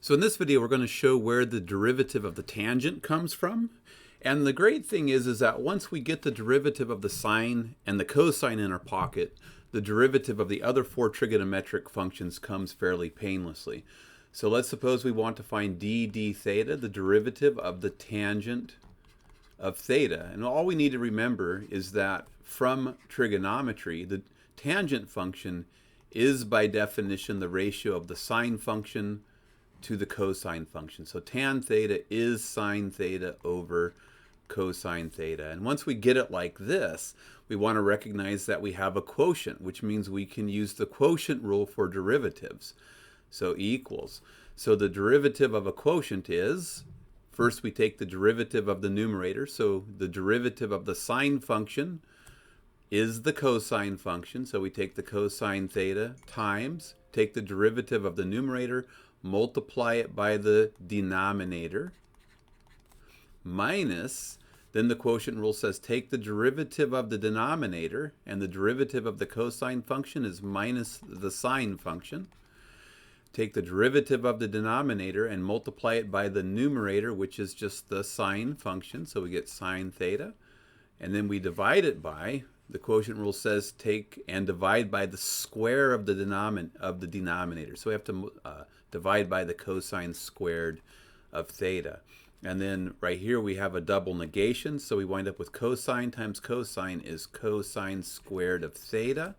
So in this video, we're going to show where the derivative of the tangent comes from. And the great thing is that once we get the derivative of the sine and the cosine in our pocket, the derivative of the other four trigonometric functions comes fairly painlessly. So let's suppose we want to find d theta, the derivative of the tangent of theta. And all we need to remember is that from trigonometry, the tangent function is by definition the ratio of the sine function to the cosine function. So tan theta is sine theta over cosine theta. And once we get it like this, we want to recognize that we have a quotient, which means we can use the quotient rule for derivatives. So E equals. So the derivative of a quotient is, first we take the derivative of the numerator. So the derivative of the sine function is the cosine function. So we take the cosine theta times, take the derivative of the numerator, multiply it by the denominator, minus, then the quotient rule says take the derivative of the denominator, and the derivative of the cosine function is minus the sine function. Take the derivative of the denominator and multiply it by the numerator, which is just the sine function, so we get sine theta. And then we divide it by, the quotient rule says take and divide by the square of the denominator. So we have to divide by the cosine squared of theta. And then right here we have a double negation, so we wind up with cosine times cosine is cosine squared of theta,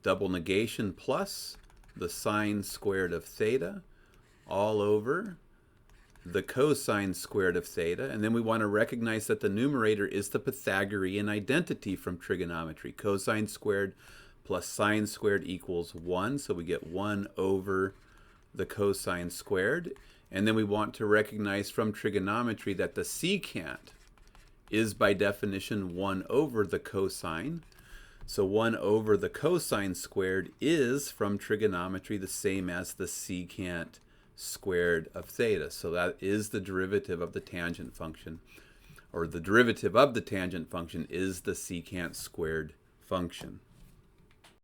double negation plus the sine squared of theta all over the cosine squared of theta. And then we want to recognize that the numerator is the Pythagorean identity from trigonometry. Cosine squared plus sine squared equals 1, so we get 1 over the cosine squared. And then we want to recognize from trigonometry that the secant is by definition 1 over the cosine. So 1 over the cosine squared is from trigonometry the same as the secant squared of theta. So that is the derivative of the tangent function, or the derivative of the tangent function is the secant squared function.